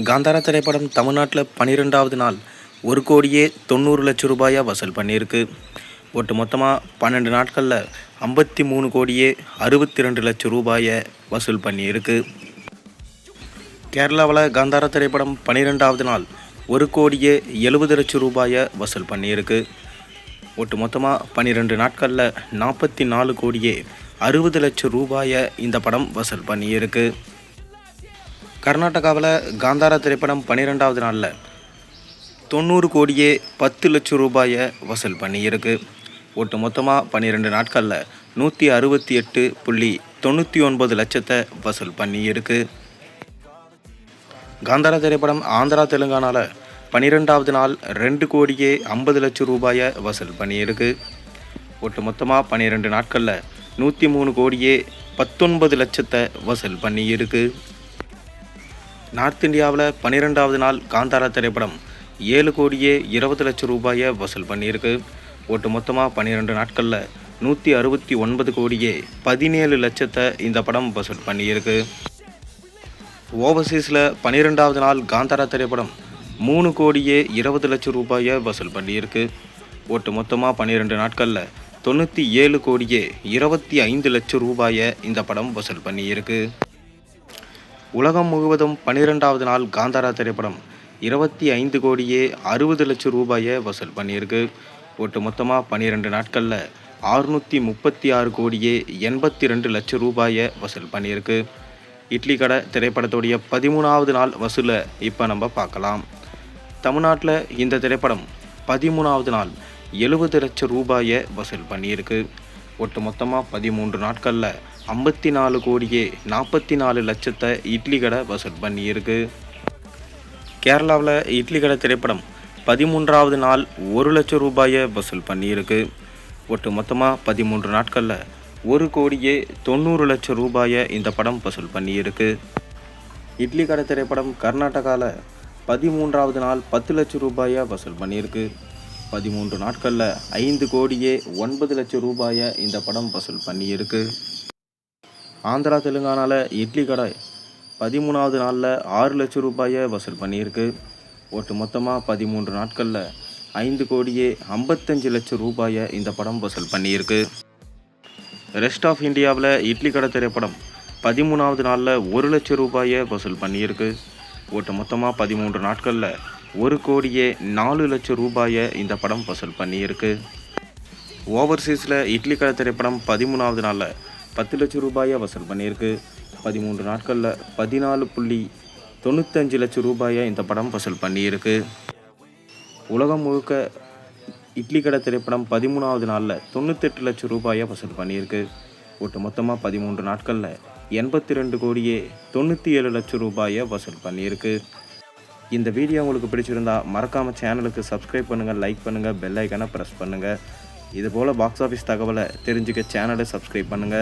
காந்தாரா திரைப்படம் தமிழ்நாட்டில் 12வது நாள் 1,90,00,000 ரூபாயை வசூல் பண்ணியிருக்கு. ஒட்டு மொத்தமாக 12 நாட்களில் 53,62,00,000 ரூபாயை வசூல் பண்ணியிருக்கு. கேரளாவில் காந்தாரா திரைப்படம் 12வது நாள் 1,70,00,000 ரூபாயை வசூல் பண்ணியிருக்கு. ஒட்டு மொத்தமாக 12 நாட்களில் 44,60,00,000 ரூபாயை இந்த படம் வசூல் பண்ணியிருக்கு. கர்நாடகாவில் காந்தாரா திரைப்படம் 12வது நாளில் 90,10,00,000 ரூபாயை வசூல் பண்ணியிருக்கு. ஒட்டு மொத்தமாக 12 நாட்களில் 168,99 லட்சத்தை வசூல் பண்ணியிருக்கு. காந்தாரா திரைப்படம் ஆந்திரா தெலுங்கானாவில் 12வது நாள் 2,50,00,000 ரூபாயை வசூல் பண்ணியிருக்கு. ஒட்டு மொத்தமாக 12 நாட்களில் 103,19 லட்சத்தை வசூல் பண்ணியிருக்கு. நார்த் இந்தியாவில் 12வது நாள் காந்தாரா திரைப்படம் 7,20,00,000 ரூபாயை வசூல் பண்ணியிருக்கு. ஒட்டு மொத்தமாக 12 நாட்களில் 169,17 லட்சத்தை இந்த படம் வசூல் பண்ணியிருக்கு. ஓவர்சீஸில் 12வது நாள் காந்தாரா திரைப்படம் 3,20,00,000 ரூபாயை வசூல் பண்ணியிருக்கு. ஒட்டு மொத்தமாக 12 நாட்களில் 97,25 லட்சம் ரூபாயை இந்த படம் வசூல் பண்ணியிருக்கு. உலகம் முழுவதும் 12வது நாள் காந்தாரா திரைப்படம் 25,60,00,000 ரூபாயை வசூல் பண்ணியிருக்கு. ஒட்டு மொத்தமாக 12 நாட்களில் 636,82 லட்சம் ரூபாயை வசூல் பண்ணியிருக்கு. இட்லி கடை திரைப்படத்துடைய 13வது நாள் வசூலை இப்போ நம்ம பார்க்கலாம். தமிழ்நாட்டில் இந்த திரைப்படம் 13வது நாள் 70 லட்சம் ரூபாயை வசூல் பண்ணியிருக்கு. ஒட்டு மொத்தமாக 13 நாட்களில் 54,44 லட்சத்தை இட்லி கடை வசூல் பண்ணியிருக்கு. கேரளாவில் இட்லி கடை திரைப்படம் 13வது நாள் 1 லட்சம் ரூபாயை வசூல் பண்ணியிருக்கு. ஒட்டு மொத்தமாக 13 நாட்களில் 1,90,00,000 ரூபாயை இந்த படம் வசூல் பண்ணியிருக்கு. இட்லி கடை திரைப்படம் கர்நாடகாவில் 13வது நாள் 10 லட்சம் ரூபாயை வசூல் பண்ணியிருக்கு. 13 நாட்களில் 5,09,00,000 ரூபாயை இந்த படம் வசூல் பண்ணியிருக்கு. ஆந்திரா தெலுங்கானாவில் இட்லி கடை 13வது நாளில் 6 லட்சம் ரூபாயை வசூல் பண்ணியிருக்கு. ஒட்டு மொத்தமாக 13 நாட்களில் 5,55,00,000 ரூபாயை இந்த படம் வசூல் பண்ணியிருக்கு. ரெஸ்ட் ஆஃப் இந்தியாவில் இட்லி கடை திரைப்படம் 13வது நாளில் 1 லட்சம் ரூபாயை வசூல் பண்ணியிருக்கு. ஒட்டு மொத்தமாக 13 நாட்களில் 1,04,00,000 ரூபாயை இந்த படம் வசூல் பண்ணியிருக்கு. ஓவர்சீஸில் இட்லி கடை திரைப்படம் 13வது நாளில் 10 லட்சம் ரூபாயை வசூல் பண்ணியிருக்கு. 13 நாட்களில் 14,95 லட்சம் ரூபாயை இந்த படம் வசூல் பண்ணியிருக்கு. உலகம் முழுக்க இட்லி கடை திரைப்படம் 13வது நாளில் 98 லட்சம் ரூபாயை வசூல் பண்ணியிருக்கு. ஒட்டு மொத்தமாக 13 நாட்களில் 82,97 லட்சம் ரூபாயை வசூல் பண்ணியிருக்கு. இந்த வீடியோ உங்களுக்கு பிடிச்சிருந்தா மறக்காமல் சேனலுக்கு சப்ஸ்கிரைப் பண்ணுங்கள், லைக் பண்ணுங்கள், பெல் ஐக்கானை ப்ரெஸ் பண்ணுங்கள். இதுபோல் பாக்ஸ் ஆஃபீஸ் தகவலை தெரிஞ்சுக்க சேனலை சப்ஸ்கிரைப் பண்ணுங்கள்.